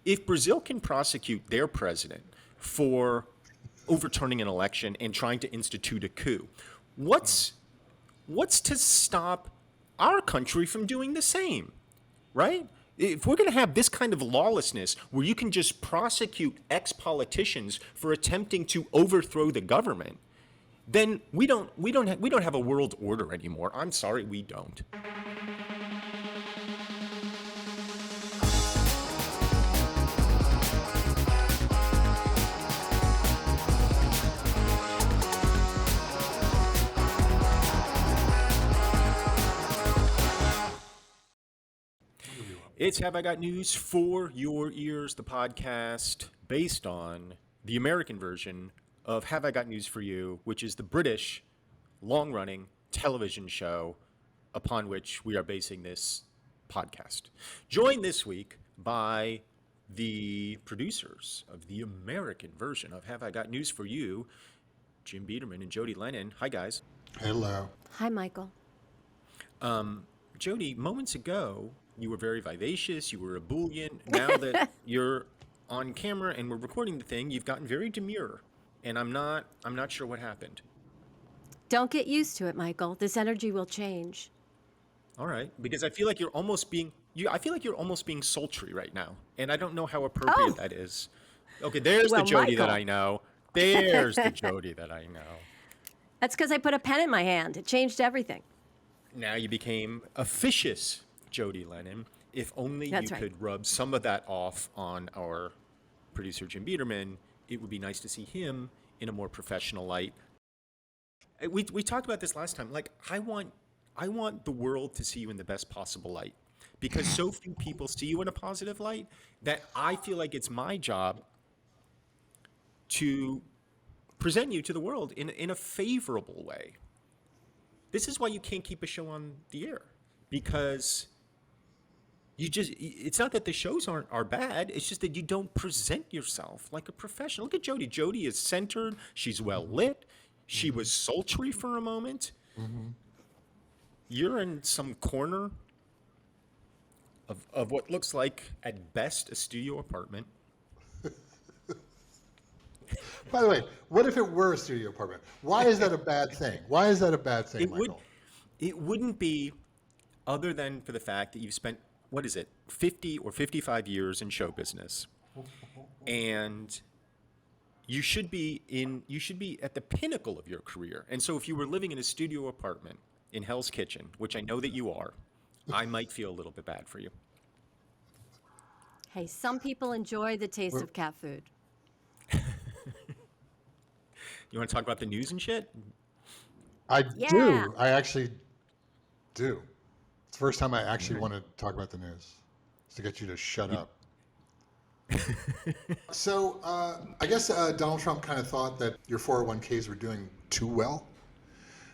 If Brazil can prosecute their president for overturning an election and trying to institute a coup, what's to stop our country from doing the same, right? If we're going to have this kind of lawlessness where you can just prosecute ex-politicians for attempting to overthrow the government, then we don't have a world order anymore. I'm sorry, we don't. It's Have I Got News for Your Ears, the podcast based on the American version of Have I Got News for You, which is the British long-running television show upon which we are basing this podcast. Joined this week by the producers of the American version of Have I Got News for You, Jim Biederman and Jodi Lennon. Hi, guys. Hello. Hi, Michael. Jodi, moments ago, you were very vivacious, you were ebullient. Now that you're on camera and we're recording the thing, you've gotten very demure. And I'm not sure what happened. Don't get used to it, Michael. This energy will change. All right, because I feel like you're almost being sultry right now. And I don't know how appropriate that is. Okay, there's the Jodi that I know. There's the Jodi that I know. That's because I put a pen in my hand. It changed everything. Now you became officious Jodi Lennon. If only That's you right. could rub some of that off on our producer Jim Biederman, it would be nice to see him in a more professional light. We talked about this last time. Like, I want the world to see you in the best possible light, because so few people see you in a positive light that I feel like it's my job to present you to the world in a favorable way. This is why you can't keep a show on the air, because it's not that the shows are bad. It's just that you don't present yourself like a professional. Look at Jodi. Jodi is centered. She's well lit. She was sultry for a moment. Mm-hmm. You're in some corner of what looks like, at best, a studio apartment. By the way, what if it were a studio apartment? Why is that a bad thing? Why is that a bad thing, Michael? It wouldn't be, other than for the fact that you've spent, 50 or 55 years in show business. And you should be at the pinnacle of your career. And so if you were living in a studio apartment in Hell's Kitchen, which I know that you are, I might feel a little bit bad for you. Hey, some people enjoy the taste of cat food. You want to talk about the news and shit? I do. I actually do. It's the first time I actually want to talk about the news. It's to get you to shut up. So I guess Donald Trump kind of thought that your 401ks were doing too well,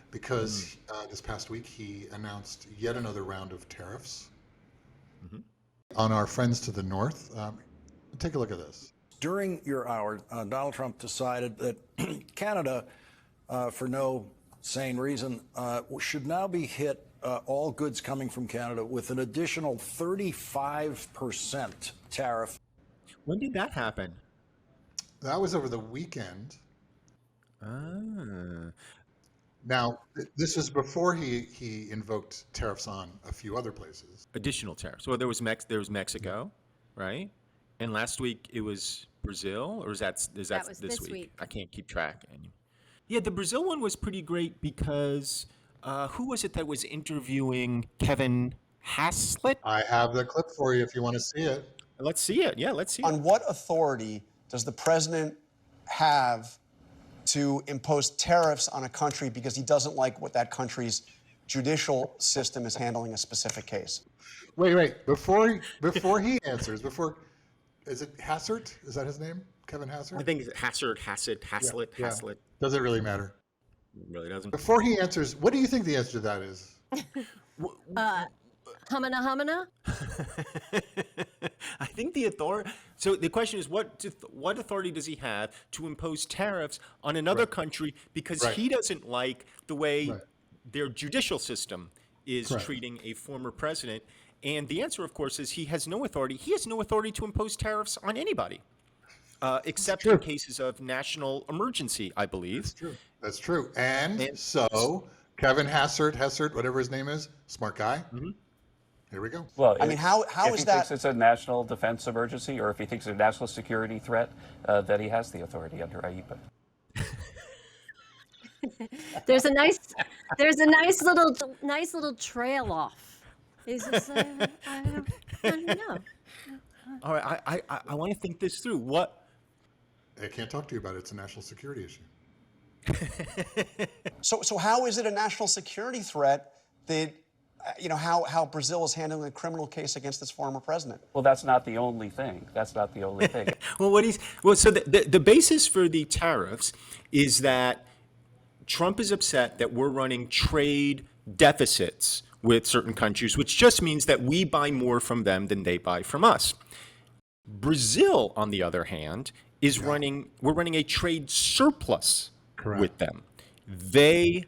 because this past week he announced yet another round of tariffs on our friends to the north. Take a look at this. During your hour, Donald Trump decided that Canada, for no sane reason, should now be hit, all goods coming from Canada, with an additional 35% tariff. When did that happen? That was over the weekend. Ah. Now, this is before he invoked tariffs on a few other places. Additional tariffs. Well, there was Mexico, right? And last week it was Brazil, or is that this week? I can't keep track. Yeah, the Brazil one was pretty great because who was it that was interviewing Kevin Haslett? I have the clip for you if you want to see it. Let's see it. Yeah, let's see it. On what authority does the president have to impose tariffs on a country because he doesn't like what that country's judicial system is handling a specific case? Wait. Before he answers, is it Hassert? Is that his name? Kevin Hassert? I think it's Hassett. Yeah. Does it really matter? It really doesn't. Before he answers, what do you think the answer to that is? Humana? I think the authority. So the question is, what authority does he have to impose tariffs on another country because he doesn't like the way their judicial system is treating a former president? And the answer, of course, is he has no authority. He has no authority to impose tariffs on anybody, except in cases of national emergency, I believe. That's true. That's true. And And- so Kevin Hassert, whatever his name is, smart guy. Here we go. Well, I mean, how if is he that- thinks it's a national defense emergency, or if he thinks it's a national security threat, that he has the authority under IEPA. There's a nice little trail off. He's just like, I don't know. All right, I want to think this through. What? I can't talk to you about it. It's a national security issue. So how is it a national security threat that, how Brazil is handling a criminal case against its former president? Well, that's not the only thing. That's not the only thing. So the basis for the tariffs is that Trump is upset that we're running trade deficits with certain countries, which just means that we buy more from them than they buy from us. Brazil, on the other hand, we're running a trade surplus with them. They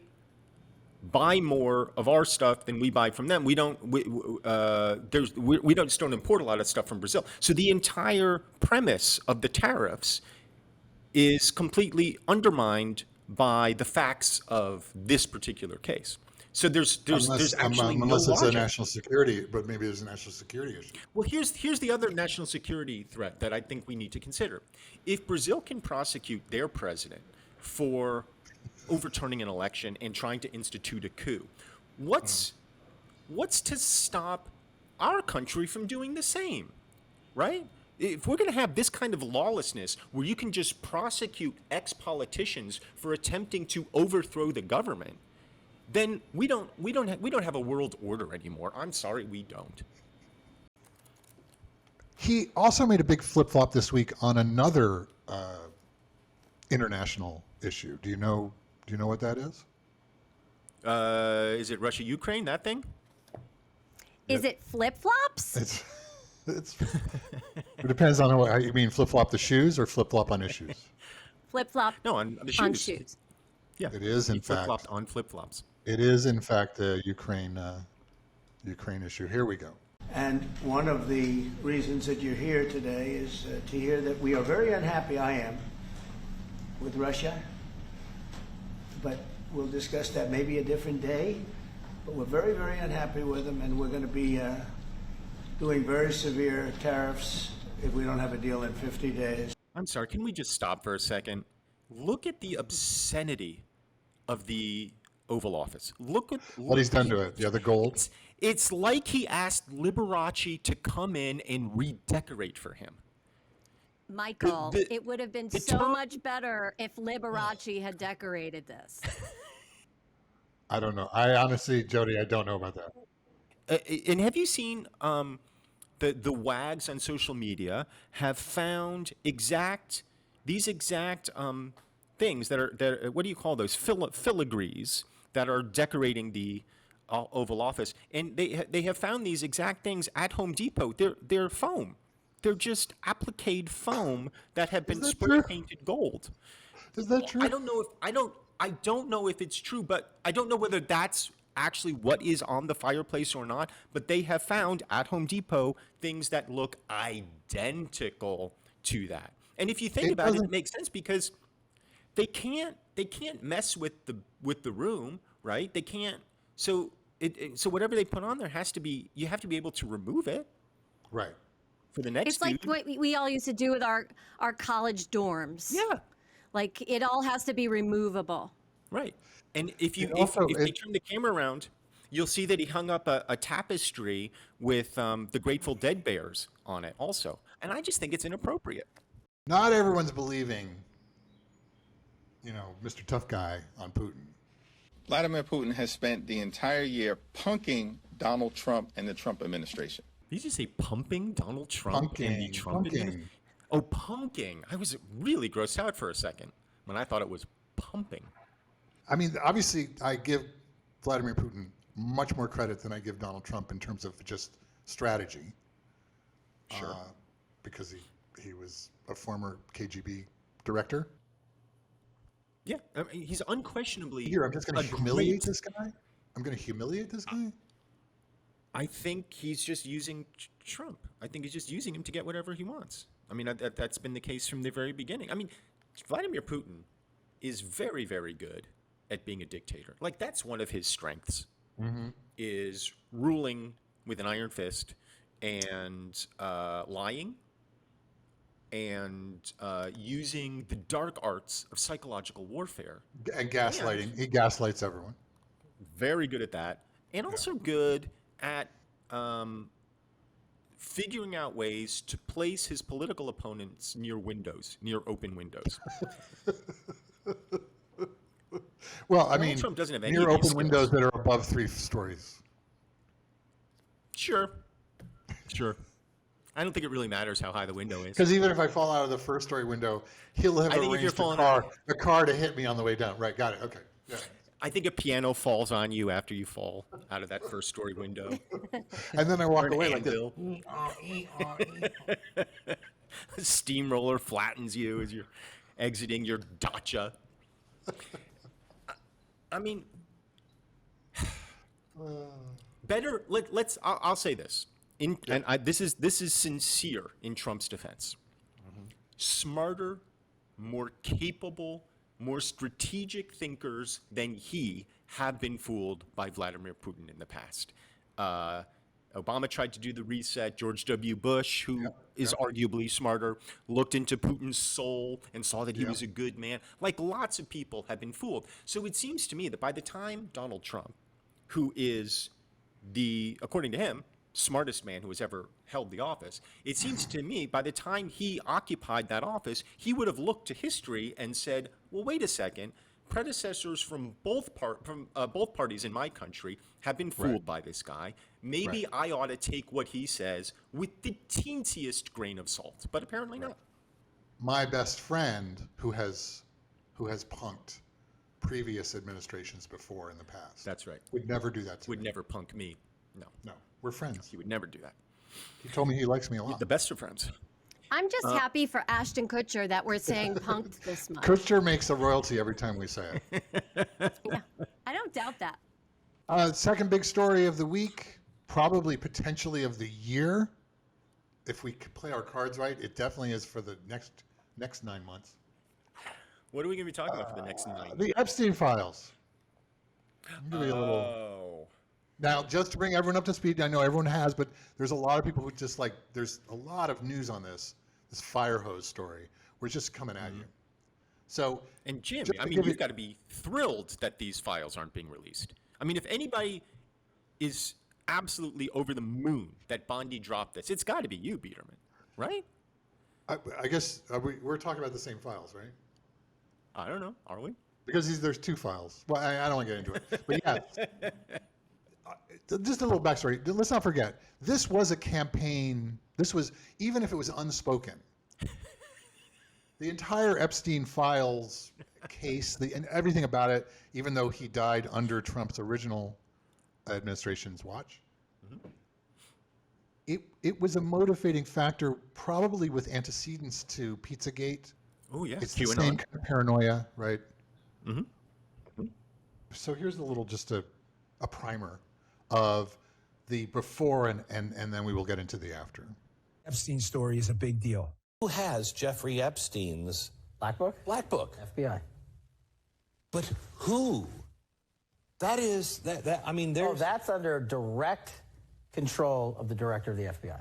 buy more of our stuff than we buy from them. We don't import a lot of stuff from Brazil. So the entire premise of the tariffs is completely undermined by the facts of this particular case. So there's actually no unless it's a logic. national security, but maybe there's a national security issue. Well, here's the other national security threat that I think we need to consider. If Brazil can prosecute their president for overturning an election and trying to institute a coup, what's to stop our country from doing the same, right? If we're going to have this kind of lawlessness where you can just prosecute ex-politicians for attempting to overthrow the government, then we don't have a world order anymore. I'm sorry, we don't. He also made a big flip-flop this week on another international issue. Do you know what that is? Is it Russia-Ukraine, that thing? Is it flip-flops? It depends on what you mean. Flip-flop the shoes or flip-flop on issues? Flip-flop No, on the shoes. on shoes. Yeah, It is, in he fact. flip-flopped on flip-flops. It is, in fact, the Ukraine issue. Here we go. And one of the reasons that you're here today is to hear that we are very unhappy, I am, with Russia. But we'll discuss that maybe a different day. But we're very, very unhappy with them, and we're going to be doing very severe tariffs if we don't have a deal in 50 days. I'm sorry, can we just stop for a second? Look at the obscenity of the Oval Office. Look What he's done to it. Yeah, the gold. It's like he asked Liberace to come in and redecorate for him. Michael, The- it would have been the so top- much better if Liberace had decorated this. I don't know. I honestly, Jodi, I don't know about that. And have you seen the wags on social media have found these exact things that are what do you call those filigrees that are decorating the Oval Office, and they have found these exact things at Home Depot. They're foam. They're just applique foam that have been that spray true? painted gold. Is that true? I don't know if it's true, but I don't know whether that's actually what is on the fireplace or not. But they have found at Home Depot things that look identical to that. And if you think about it, it makes sense because they can't mess with the room, right? They can't. So so whatever they put on there you have to be able to remove it Right. for the next It's like dude. what we all used to do with our college dorms. Yeah. Like it all has to be removable. Right. And if they turn the camera around, you'll see that he hung up a tapestry with the Grateful Dead bears on it also. And I just think it's inappropriate. Not everyone's believing, Mr. Tough Guy on Putin. Vladimir Putin has spent the entire year punking Donald Trump and the Trump administration. Did you say pumping Donald Trump and the Trump administration? Oh, punking. I was really grossed out for a second when I thought it was pumping. I mean, obviously, I give Vladimir Putin much more credit than I give Donald Trump in terms of just strategy. Sure. Because he was a former KGB director. Yeah, I mean, he's unquestionably Here, I'm just going to a humiliate great- this guy. I'm going to humiliate this guy. I think he's just using Trump. I think he's just using him to get whatever he wants. I mean, that's been the case from the very beginning. I mean, Vladimir Putin is very, very good at being a dictator. Like, that's one of his strengths, is ruling with an iron fist and lying and using the dark arts of psychological warfare. And gaslighting. He gaslights everyone. Very good at that. And also good at figuring out ways to place his political opponents near open windows. Well, I Donald mean, Trump doesn't have any near of these open windows skills. that are above 3 stories. Sure. I don't think it really matters how high the window is. Because even if I fall out of the first-story window, he'll have I think if you're arranged falling a car to hit me on the way down. Right, got it. Okay. Yeah. I think a piano falls on you after you fall out of that first-story window. And then I walk away like this. A steamroller flattens you as you're exiting your dacha. I mean, better. I'll say this. This is sincere in Trump's defense. Smarter, more capable, more strategic thinkers than he have been fooled by Vladimir Putin in the past. Obama tried to do the reset. George W. Bush, who is arguably smarter, looked into Putin's soul and saw that he was a good man. Like, lots of people have been fooled. So it seems to me that by the time Donald Trump, who is according to him, smartest man who has ever held the office, it seems to me by the time he occupied that office, he would have looked to history and said, well, wait a second, predecessors from both parties in my country have been fooled by this guy. Maybe I ought to take what he says with the teensiest grain of salt, but apparently not. My best friend who has punked previous administrations before in the past. That's right. Would never do that to me. Would never punk me. No. We're friends. He would never do that. He told me he likes me a lot. The best of friends. I'm just happy for Ashton Kutcher that we're saying punked this much. Kutcher makes a royalty every time we say it. Yeah, I don't doubt that. Second big story of the week, probably potentially of the year. If we could play our cards right, it definitely is for the next 9 months. What are we going to be talking about for the next 9? The Epstein Files. Give me a little. Now, just to bring everyone up to speed, I know everyone has, but there's a lot of people who just there's a lot of news on this fire hose story. We're just coming at you. So, and Jim, I mean, you've got to be thrilled that these files aren't being released. I mean, if anybody is absolutely over the moon that Bondi dropped this, it's got to be you, Biederman, right? I guess we're talking about the same files, right? I don't know. Are we? Because there's 2 files. Well, I don't want to get into it. But yeah. Just a little backstory. Let's not forget, this was a campaign. This was, even if it was unspoken, the entire Epstein Files case, and everything about it, even though he died under Trump's original administration's watch, it was a motivating factor, probably with antecedents to Pizzagate. Oh, yeah. It's the same kind of paranoia, right? So here's just a primer of the before and then we will get into the after. Epstein story is a big deal. Who has Jeffrey Epstein's Black Book? Black Book? FBI. But who? That is I mean, there's. Oh, that's under direct control of the director of the FBI.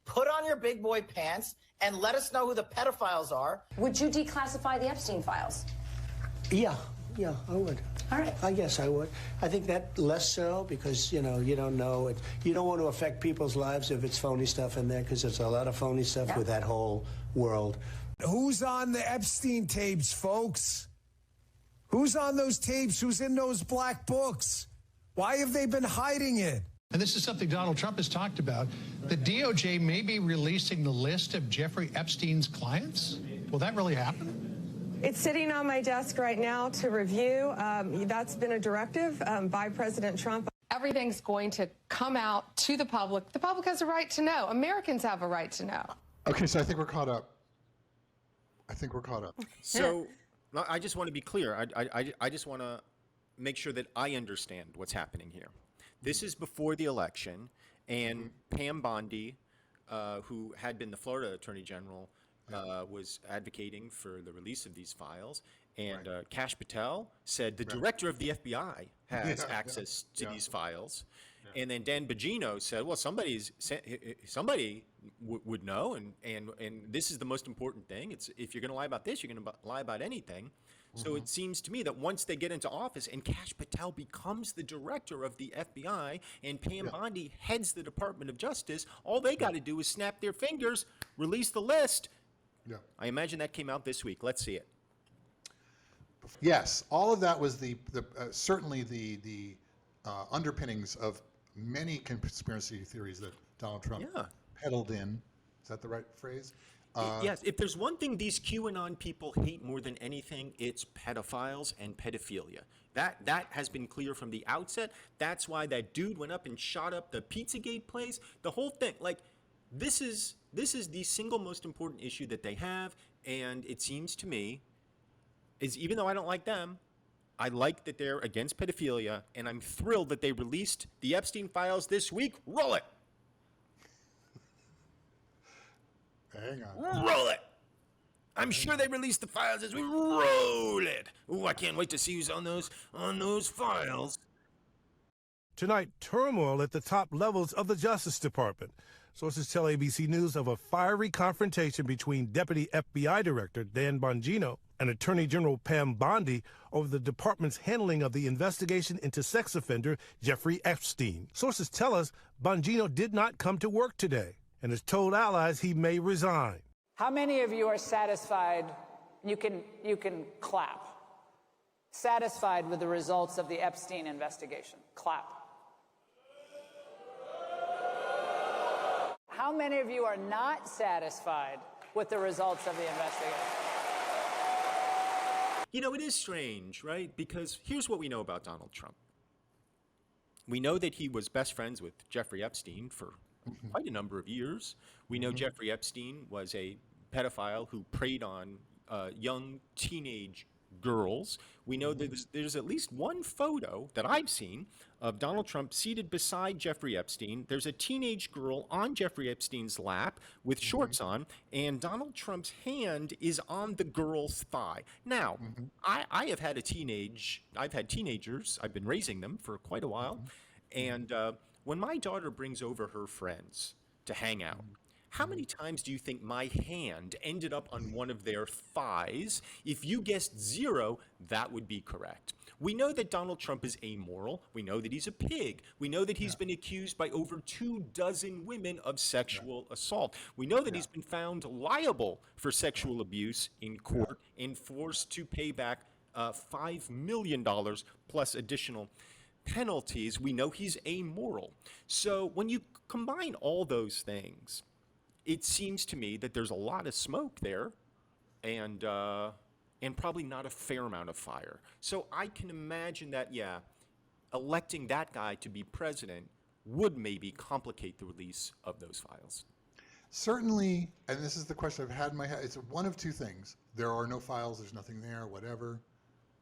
Put on your big boy pants and let us know who the pedophiles are. Would you declassify the Epstein files? Yeah, I would. All right. I guess I would. I think that less so because, you don't know it. You don't want to affect people's lives if it's phony stuff in there because there's a lot of phony stuff with that whole world. Who's on the Epstein tapes, folks? Who's on those tapes? Who's in those black books? Why have they been hiding it? And this is something Donald Trump has talked about. The DOJ may be releasing the list of Jeffrey Epstein's clients. Will that really happen? It's sitting on my desk right now to review. That's been a directive by President Trump. Everything's going to come out to the public. The public has a right to know. Americans have a right to know. Okay, so I think we're caught up. So I just want to be clear. I just want to make sure that I understand what's happening here. This is before the election, and Pam Bondi, who had been the Florida Attorney General, was advocating for the release of these files. And Kash Patel said the director of the FBI has access to these files. And then Dan Bongino said, well, somebody would know, and this is the most important thing. It's if you're going to lie about this, you're going to lie about anything. So it seems to me that once they get into office and Kash Patel becomes the director of the FBI and Pam Bondi heads the Department of Justice, all they got to do is snap their fingers, release the list. Yeah. I imagine that came out this week. Let's see it. Yes, all of that was certainly the underpinnings of many conspiracy theories that Donald Trump peddled in. Is that the right phrase? Yes, if there's one thing these QAnon people hate more than anything, it's pedophiles and pedophilia. That has been clear from the outset. That's why that dude went up and shot up the Pizzagate place. The whole thing, like, this is the single most important issue that they have, and it seems to me, is even though I don't like them, I like that they're against pedophilia, and I'm thrilled that they released the Epstein Files this week. Roll it! Hang on. Roll it! I'm sure they released the files as we roll it. Ooh, I can't wait to see who's on those files. Tonight, turmoil at the top levels of the Justice Department. Sources tell ABC News of a fiery confrontation between Deputy FBI Director Dan Bongino and Attorney General Pam Bondi over the department's handling of the investigation into sex offender Jeffrey Epstein. Sources tell us Bongino did not come to work today and has told allies he may resign. How many of you are satisfied? You can clap. Satisfied with the results of the Epstein investigation? Clap. How many of you are not satisfied with the results of the investigation? You know, it is strange, right? Because here's what we know about Donald Trump. We know that he was best friends with Jeffrey Epstein for quite a number of years. We know Jeffrey Epstein was a pedophile who preyed on young teenage girls. We know that there's at least one photo that I've seen of Donald Trump seated beside Jeffrey Epstein. There's a teenage girl on Jeffrey Epstein's lap with shorts on, and Donald Trump's hand is on the girl's thigh. Now, I've had teenagers. I've been raising them for quite a while. And when my daughter brings over her friends to hang out, how many times do you think my hand ended up on one of their thighs? If you guessed 0, that would be correct. We know that Donald Trump is amoral. We know that he's a pig. We know that he's been accused by over 24 women of sexual assault. We know that he's been found liable for sexual abuse in court and forced to pay back $5 million plus additional penalties. We know he's amoral. So when you combine all those things, it seems to me that there's a lot of smoke there and probably not a fair amount of fire. So I can imagine that, electing that guy to be president would maybe complicate the release of those files. Certainly, and this is the question I've had in my head, it's one of two things. There are no files, there's nothing there, whatever.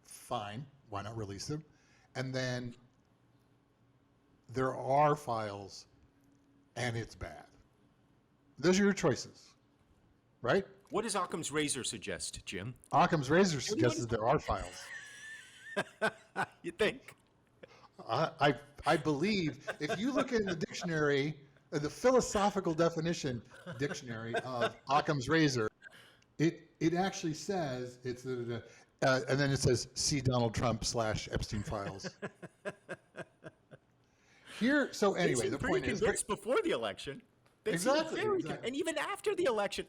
Fine, why not release them? And then there are files and it's bad. Those are your choices, right? What does Occam's razor suggest, Jim? Occam's razor suggests that there are files. You think? I believe if you look in the dictionary, the philosophical definition dictionary of Occam's razor, it actually says it's and then it says see Donald Trump / Epstein Files. Here, so anyway, the point is before the election. Exactly. And even after the election,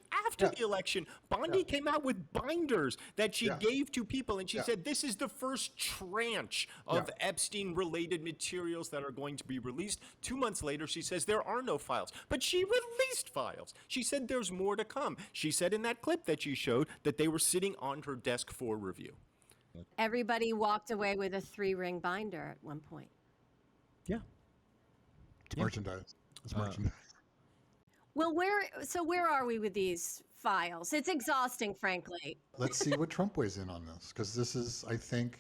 Bondi came out with binders that she gave to people, and she said this is the first tranche of Epstein-related materials that are going to be released. 2 months later, she says there are no files, but she released files. She said there's more to come. She said in that clip that you showed that they were sitting on her desk for review. Everybody walked away with a 3-ring binder at one point. Yeah. It's merchandise. It's merchandise. Well, where are we with these files? It's exhausting, frankly. Let's see what Trump weighs in on this, because this is, I think,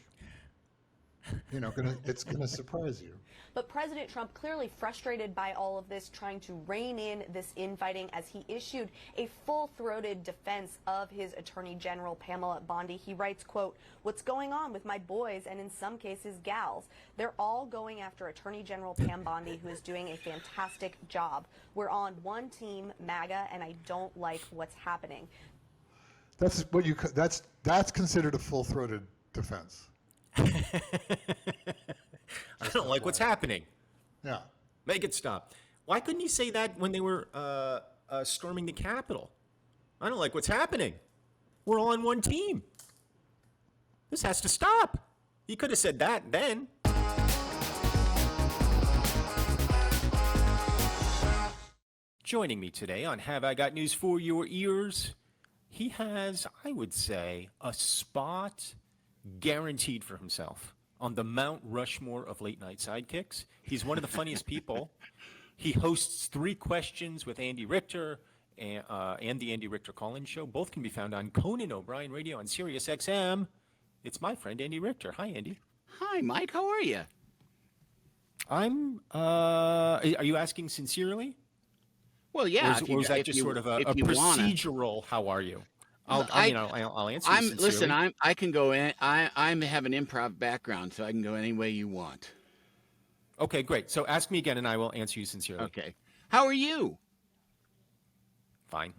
it's gonna surprise you. But President Trump, clearly frustrated by all of this, trying to rein in this infighting as he issued a full-throated defense of his Attorney General, Pamela Bondi. He writes, quote, "What's going on with my boys and in some cases gals? They're all going after Attorney General Pam Bondi, who is doing a fantastic job. We're on one team, MAGA, and I don't like what's happening." That's considered a full-throated defense. I don't like what's happening. Yeah. Make it stop. Why couldn't he say that when they were storming the Capitol? I don't like what's happening. We're all on one team. This has to stop. He could have said that then. Joining me today on Have I Got News for Your Ears, he has, I would say, a spot guaranteed for himself on the Mount Rushmore of late-night sidekicks. He's one of the funniest people. He hosts 3 Questions with Andy Richter and the Andy Richter call-in show. Both can be found on Conan O'Brien Radio on Sirius XM. It's my friend Andy Richter. Hi, Andy. Hi, Mike. How are you? Are you asking sincerely? Well, yeah. Or is that just sort of a procedural, how are you? I'll answer you sincerely. Listen, I can go in. I have an improv background, so I can go any way you want. Okay, great. So ask me again, and I will answer you sincerely. Okay. How are you? Fine.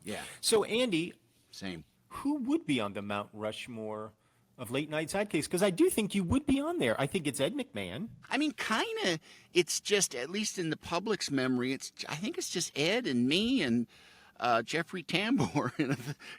Yeah. So, Andy. Same. Who would be on the Mount Rushmore of late night sidekicks? Because I do think you would be on there. I think it's Ed McMahon. I mean, kind of. It's just, at least in the public's memory, I think it's just Ed and me and Jeffrey Tambor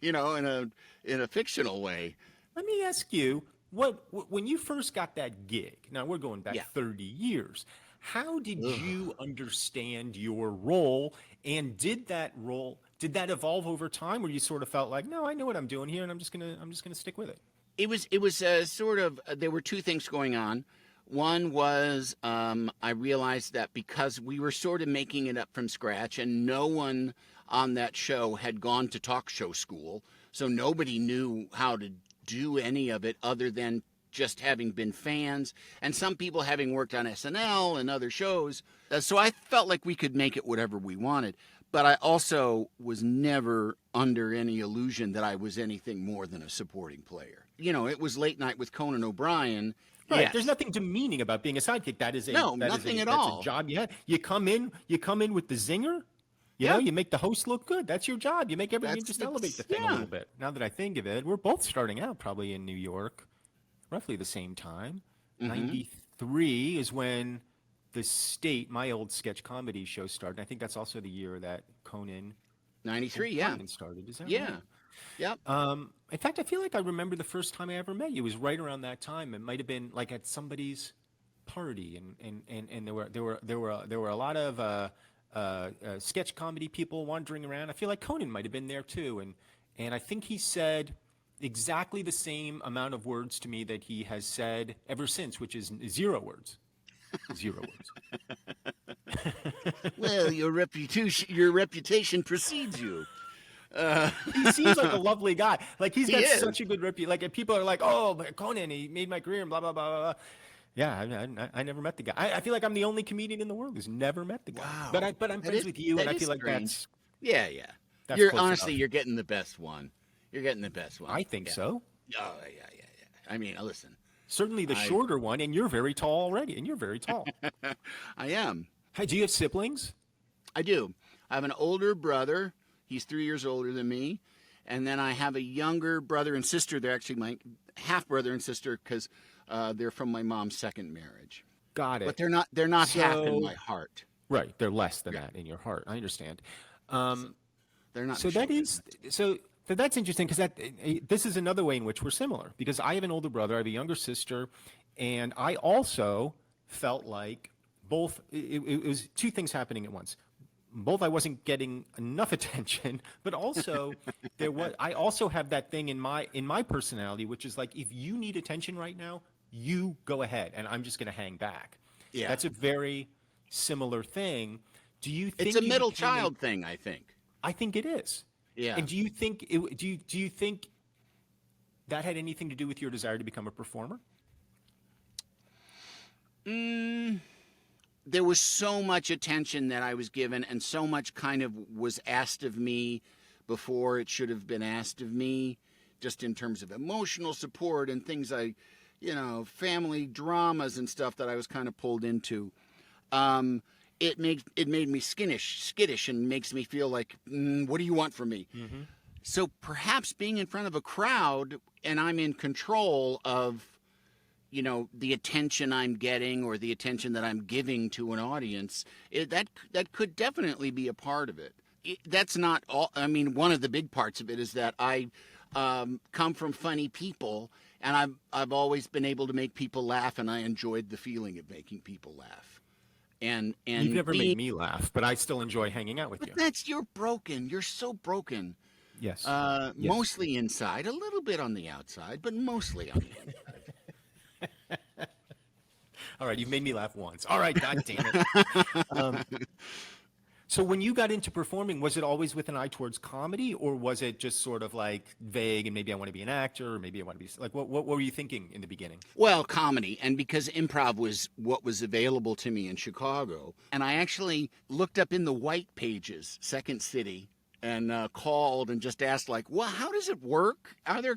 in a fictional way. Let me ask you, when you first got that gig, now we're going back 30 years, how did you understand your role, and did that evolve over time, where you sort of felt like, no, I know what I'm doing here, and I'm just gonna stick with it? It was sort of, there were 2 things going on. One was I realized that because we were sort of making it up from scratch, and no one on that show had gone to talk show school, so nobody knew how to do any of it other than just having been fans, and some people having worked on SNL and other shows. So I felt like we could make it whatever we wanted. But I also was never under any illusion that I was anything more than a supporting player. It was Late Night with Conan O'Brien. Right. Yes. There's nothing demeaning about being a sidekick. That is nothing at all. That's a job you had. You come in with the zinger. You make the host look good. That's your job. You make everything, just elevate the thing a little bit. Now that I think of it, we're both starting out probably in New York, roughly the same time. Mm-hmm. 93 is when the State, my old sketch comedy show, started. I think that's also the year that Conan 93, Conan started. Is that right? Yep. In fact, I feel like I remember the first time I ever met you. It was right around that time. It might have been like at somebody's party, and there were a lot of sketch comedy people wandering around. I feel like Conan might have been there too, and I think he said exactly the same amount of words to me that he has said ever since, which is 0 words. 0 words. Well, your reputation precedes you. He seems like a lovely guy. Like he's got is. such a good reputation. Like people are like, "Oh, but Conan, he made my career," and blah blah blah blah. Yeah, I never met the guy. I feel like I'm the only comedian in the world who's never met the guy. Wow. But I'm friends with you, and I feel like strange. that's You're close honestly, enough. you're getting the best one. You're getting the best one. I think so. Oh yeah. I mean, listen. Certainly the shorter one, and you're very tall already, and you're very tall. I am. Hey, do you have siblings? I do. I have an older brother. He's 3 years older than me. And then I have a younger brother and sister. They're actually my half-brother and sister because they're from my mom's second marriage. Got it. But they're not half in my heart. Right. They're less than that in your heart. I understand. They're not. So that is so. That's interesting because this is another way in which we're similar, because I have an older brother, I have a younger sister, and I also felt like both it was 2 things happening at once. Both I wasn't getting enough attention, but also I also have that thing in my personality, which is like, if you need attention right now, you go ahead, and I'm just going to hang back. Yeah. That's a very similar thing. Do you think it's a middle child thing? I think. I think it is. Yeah. And do you think that had anything to do with your desire to become a performer? There was so much attention that I was given, and so much kind of was asked of me before it should have been asked of me, just in terms of emotional support and things family dramas and stuff that I was kind of pulled into. It made me skittish, and makes me feel like, what do you want from me? Mm-hmm. So perhaps being in front of a crowd and I'm in control of, the attention I'm getting or the attention that I'm giving to an audience, that could definitely be a part of it. That's not all. I mean, one of the big parts of it is that I come from funny people, and I've always been able to make people laugh, and I enjoyed the feeling of making people laugh. And You've never made me laugh, but I still enjoy hanging out with you. You're broken. You're so broken. Yes. Yes. Mostly inside, a little bit on the outside, but mostly on the inside. All right, you've made me laugh once. All right, God damn it. So when you got into performing, was it always with an eye towards comedy, or was it just sort of like vague and maybe I want to be an actor, or maybe I want to be like, what were you thinking in the beginning? Well, comedy, and because improv was what was available to me in Chicago, and I actually looked up in the white pages, Second City, and called and just asked like, well, how does it work? Are there,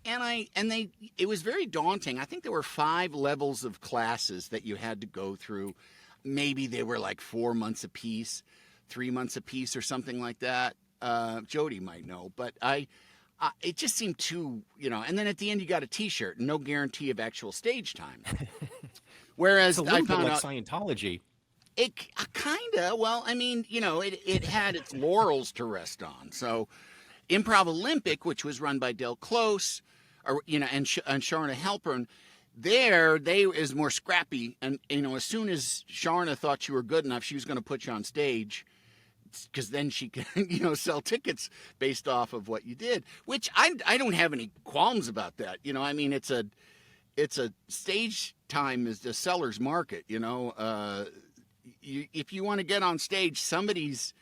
it was very daunting. I think there were 5 levels of classes that you had to go through. Maybe they were like 4 months apiece, 3 months apiece, or something like that. Jodi might know, but it just seemed too, And then at the end, you got a T-shirt, no guarantee of actual stage time. Whereas It's a little I found bit out like Scientology. it kind of. Well, I mean, it had its laurels to rest on. So, Improv Olympic, which was run by Del Close, and Sharna Halpern. They is more scrappy, and as soon as Sharna thought you were good enough, she was going to put you on stage, because then she can sell tickets based off of what you did. Which I don't have any qualms about that. I mean, it's a stage time is the seller's market. If you want to get on stage, somebody's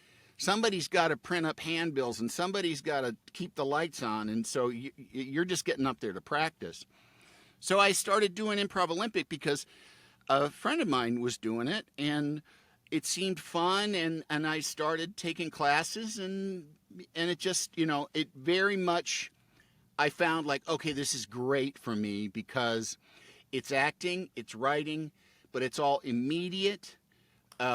got to print up handbills, and somebody's got to keep the lights on, and so you're just getting up there to practice. So I started doing Improv Olympic because a friend of mine was doing it, and it seemed fun, and I started taking classes, and it just, it very much, I found like, okay, this is great for me because it's acting, it's writing, but it's all immediate,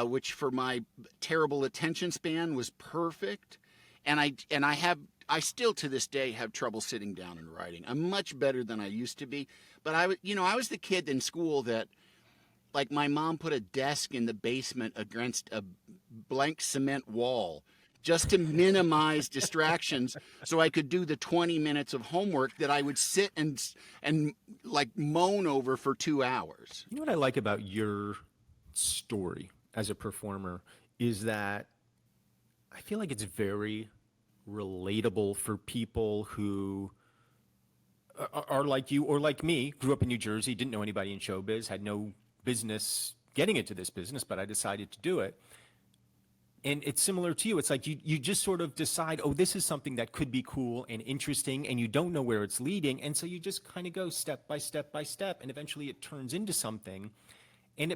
which for my terrible attention span was perfect. And I still to this day have trouble sitting down and writing. I'm much better than I used to be. But I was the kid in school that, like, my mom put a desk in the basement against a blank cement wall just to minimize distractions, so I could do the 20 minutes of homework that I would sit and like moan over for 2 hours. You know what I like about your story as a performer is that I feel like it's very relatable for people who are like you or like me, grew up in New Jersey, didn't know anybody in showbiz, had no business getting into this business, but I decided to do it. And it's similar to you. It's like you just sort of decide, oh, this is something that could be cool and interesting, and you don't know where it's leading. And so you just kind of go step by step by step, and eventually it turns into something.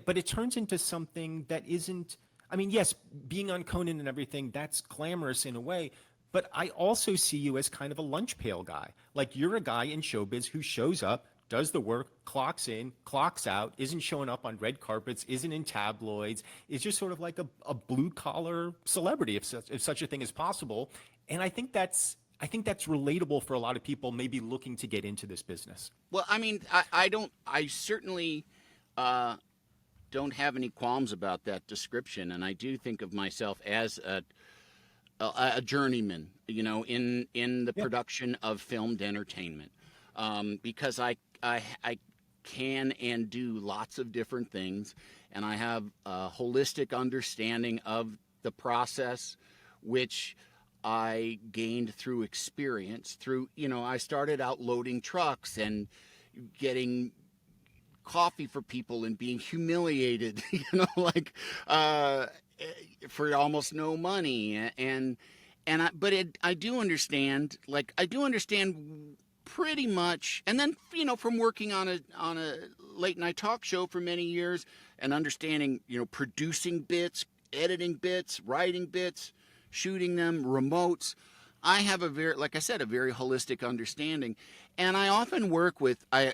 But it turns into something that isn't, I mean, yes, being on Conan and everything, that's glamorous in a way. But I also see you as kind of a lunch pail guy. Like, you're a guy in showbiz who shows up, does the work, clocks in, clocks out, isn't showing up on red carpets, isn't in tabloids, is just sort of like a blue-collar celebrity, if such a thing is possible. And I think that's relatable for a lot of people maybe looking to get into this business. Well, I mean, I certainly don't have any qualms about that description, and I do think of myself as a journeyman, in the production of filmed entertainment, because I can and do lots of different things, and I have a holistic understanding of the process, which I gained through experience. I started out loading trucks and getting coffee for people and being humiliated, for almost no money, I do understand, I do understand pretty much, and then from working on a late night talk show for many years and understanding, producing bits, editing bits, writing bits, shooting them, remotes. I have a very holistic understanding, and I often work with I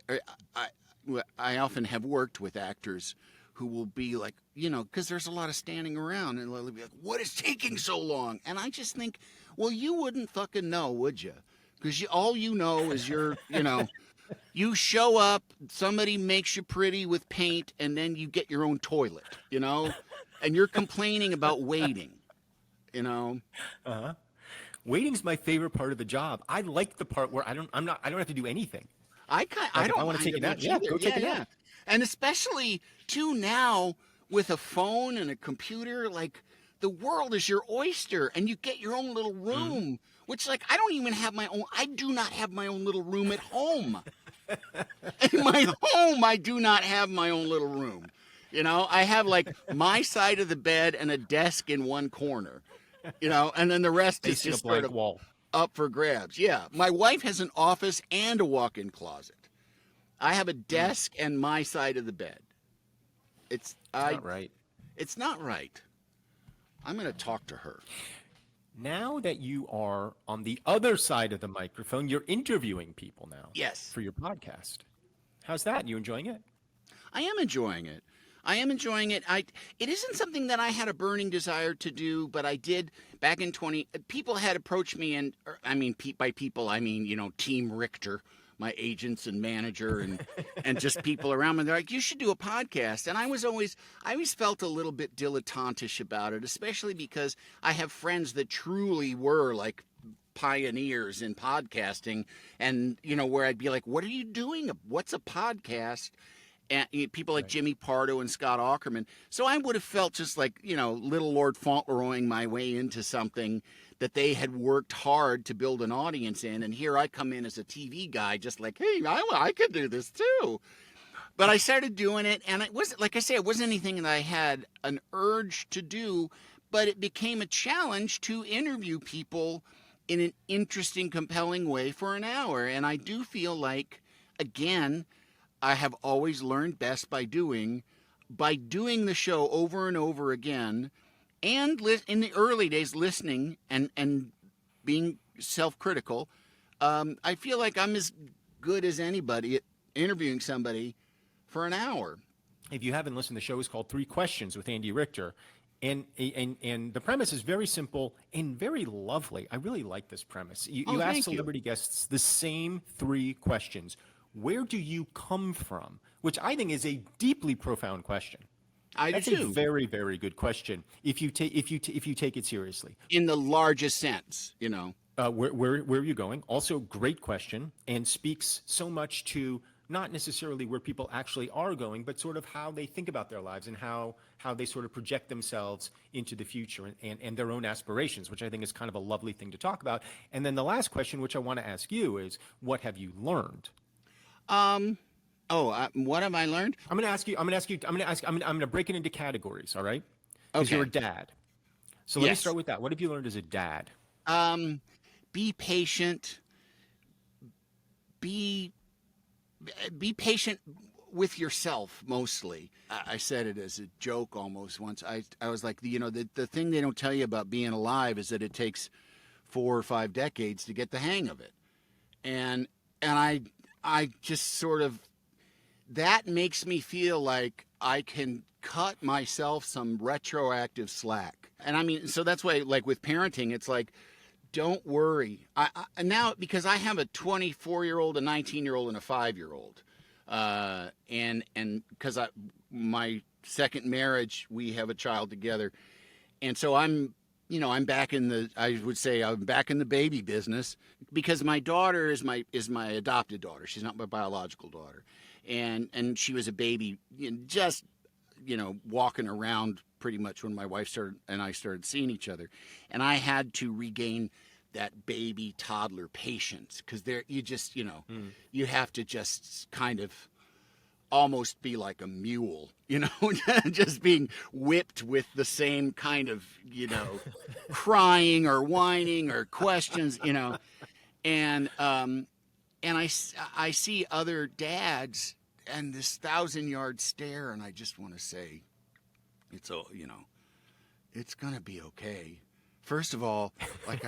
often have worked with actors who will be like, because there's a lot of standing around, and they'll be like, "What is taking so long?" And I just think, well, you wouldn't fucking know, would you? Because all you know is you show up, somebody makes you pretty with paint, and then you get your own toilet, and you're complaining about waiting, Uh-huh. Waiting's my favorite part of the job. I like the part where I don't have to do anything. I don't want to take a nap. Yeah, either. go take a nap. And especially too now with a phone and a computer, like the world is your oyster, and you get your own little room. Which, like, I don't even have my own. I do not have my own little room at home. In my home, I do not have my own little room. I have like my side of the bed and a desk in one corner. And then the rest is just blank wall up for grabs. Yeah, my wife has an office and a walk-in closet. I have a desk and my side of the bed. It's not right. It's not right. I'm going to talk to her. Now that you are on the other side of the microphone, you're interviewing people now. Yes. For your podcast. How's that? You enjoying it? I am enjoying it. It isn't something that I had a burning desire to do, but I did back in people had approached me, and by people, I mean, Team Richter, my agents and manager and just people around me. They're like, you should do a podcast. And I always felt a little bit dilettantish about it, especially because I have friends that truly were like pioneers in podcasting, and, where I'd be like, what are you doing? What's a podcast? And people like Jimmy Pardo and Scott Aukerman. So I would have felt just like, little Lord Fauntleroying my way into something that they had worked hard to build an audience in. And here I come in as a TV guy, just like, hey, I could do this too. But I started doing it, and it wasn't, like I say, it wasn't anything that I had an urge to do, but it became a challenge to interview people in an interesting, compelling way for an hour. And I do feel like, again, I have always learned best by doing the show over and over again, and in the early days listening and being self-critical. I feel like I'm as good as anybody at interviewing somebody for an hour. If you haven't listened, the show is called 3 Questions with Andy Richter. And the premise is very simple and very lovely. I really like this premise. You ask celebrity guests the same 3 questions. Where do you come from? Which I think is a deeply profound question. That's a very, very good question if you take it seriously. In the largest sense, where are you going? Also, great question, and speaks so much to not necessarily where people actually are going, but sort of how they think about their lives and how they sort of project themselves into the future and their own aspirations, which I think is kind of a lovely thing to talk about. And then the last question, which I want to ask you, is what have you learned? What have I learned? I'm going to break it into categories. All right. Because you're a dad. So let me start with that. What have you learned as a dad? Be patient. Be patient with yourself, mostly. I said it as a joke almost once. I was like, the thing they don't tell you about being alive is that it takes 4 or 5 decades to get the hang of it. And I just sort of, that makes me feel like I can cut myself some retroactive slack. And I mean, so that's why, like with parenting, it's like, don't worry. I now, because I have a 24-year-old, a 19-year-old, and a 5-year-old. And because my second marriage, we have a child together. And so I'm back in the baby business, because my daughter is my adopted daughter. She's not my biological daughter. And she was a baby, just, walking around pretty much when my wife and I started seeing each other. And I had to regain that baby toddler patience, because you have to just kind of almost be like a mule, just being whipped with the same kind of, crying or whining or questions, and I see other dads and this 1,000-yard stare, and I just want to say, it's gonna be okay. First of all, like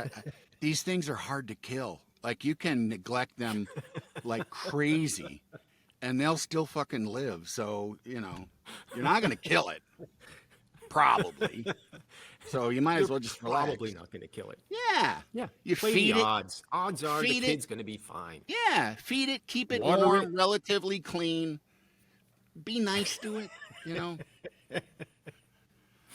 these things are hard to kill. Like you can neglect them like crazy, and they'll still fucking live. So you're not gonna kill it, probably. So you might as well just relax. Probably not going to kill it. Yeah. You Play feed the it. odds. Odds are the feed kid's it. going to be fine. Yeah, feed it, keep it Water warm, it. relatively clean. Be nice to it, and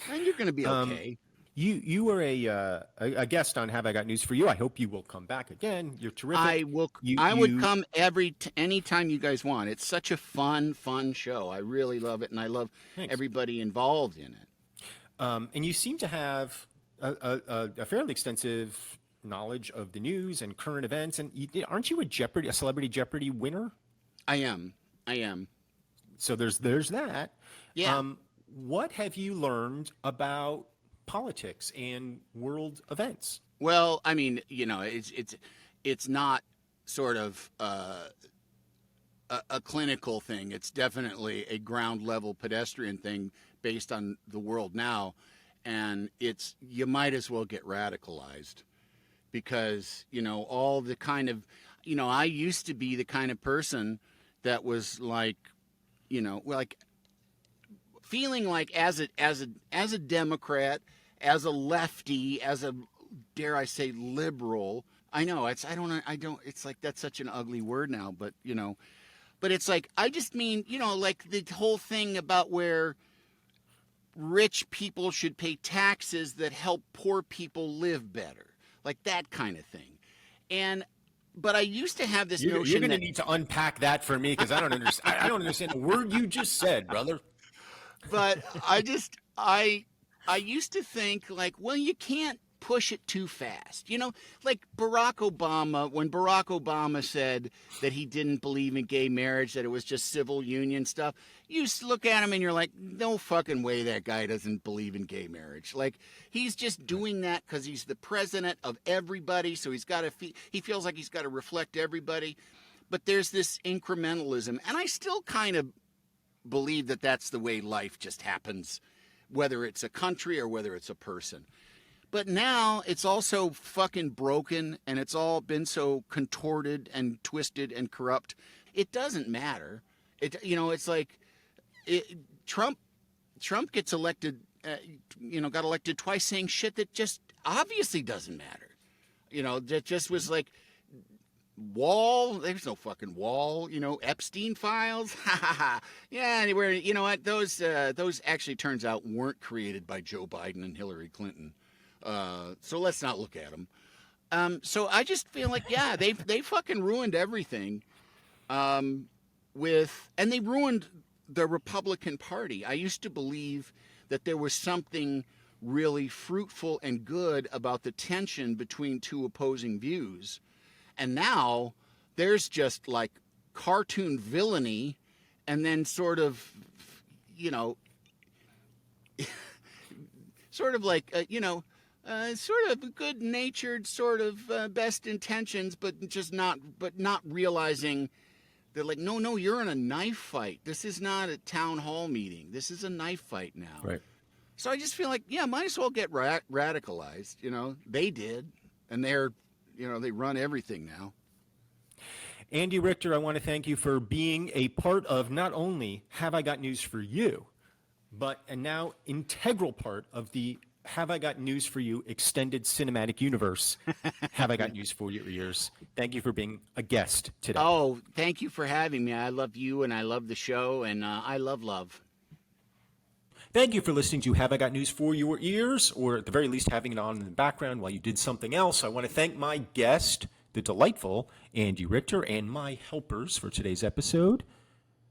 you're going to be okay. You were a guest on Have I Got News for You. I hope you will come back again. You're terrific. I will. I would come anytime you guys want. It's such a fun show. I really love it, and I love everybody involved in it. And you seem to have a fairly extensive knowledge of the news and current events. And aren't you a Celebrity Jeopardy winner? I am. So there's that. Yeah. What have you learned about politics and world events? Well, I mean, it's not sort of a clinical thing. It's definitely a ground level pedestrian thing based on the world now, and you might as well get radicalized because all the kind of I used to be the kind of person that was like feeling like as a Democrat, as a lefty, as a dare I say liberal. I know it's like that's such an ugly word now, but but it's like I just mean like the whole thing about where rich people should pay taxes that help poor people live better, like that kind of thing. But I used to have this notion you're going to need to unpack that for me because I don't understand. I don't understand a word you just said, brother. But I used to think like, well, you can't push it too fast. Like Barack Obama, when Barack Obama said that he didn't believe in gay marriage, that it was just civil union stuff, you look at him and you're like, no fucking way that guy doesn't believe in gay marriage. Like, he's just doing that because he's the president of everybody, so he feels like he's got to reflect everybody. But there's this incrementalism, and I still kind of believe that that's the way life just happens, whether it's a country or whether it's a person. But now it's all so fucking broken and it's all been so contorted and twisted and corrupt. It doesn't matter. It's like Trump gets elected, got elected twice saying shit that just obviously doesn't matter. That just was like wall. There's no fucking wall. Epstein Files. Yeah. Anywhere. You know what? Those actually turns out weren't created by Joe Biden and Hillary Clinton. So let's not look at them. So I just feel like, yeah, they fucking ruined everything. And they ruined the Republican Party. I used to believe that there was something really fruitful and good about the tension between two opposing views. And now there's just like cartoon villainy and then sort of, sort of like, sort of good-natured, sort of best intentions, but not realizing they're like, no, you're in a knife fight. This is not a town hall meeting. This is a knife fight now. Right. So I just feel like, yeah, might as well get radicalized. They did, and they're, they run everything now. Andy Richter, I want to thank you for being a part of not only Have I Got News for You, but a now integral part of the Have I Got News for You extended cinematic universe. Have I Got News for Your Ears? Thank you for being a guest today. Oh, thank you for having me. I love you and I love the show and I love love. Thank you for listening to Have I Got News for Your Ears, or at the very least having it on in the background while you did something else. I want to thank my guest, the delightful Andy Richter, and my helpers for today's episode,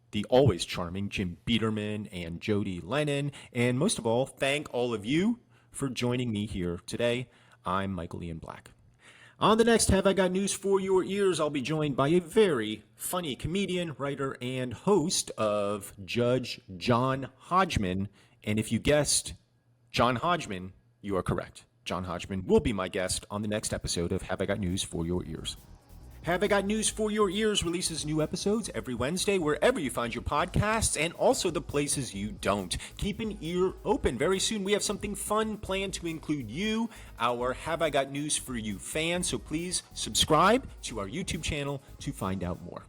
the always charming Jim Biederman and Jodi Lennon, and most of all, thank all of you for joining me here today. I'm Michael Ian Black. On the next Have I Got News for Your Ears, I'll be joined by a very funny comedian, writer, and host of Judge John Hodgman. And if you guessed John Hodgman, you are correct. John Hodgman will be my guest on the next episode of Have I Got News for Your Ears. Have I Got News for Your Ears releases new episodes every Wednesday wherever you find your podcasts and also the places you don't. Keep an ear open. Very soon we have something fun planned to include you, our Have I Got News for You fans. So please subscribe to our YouTube channel to find out more.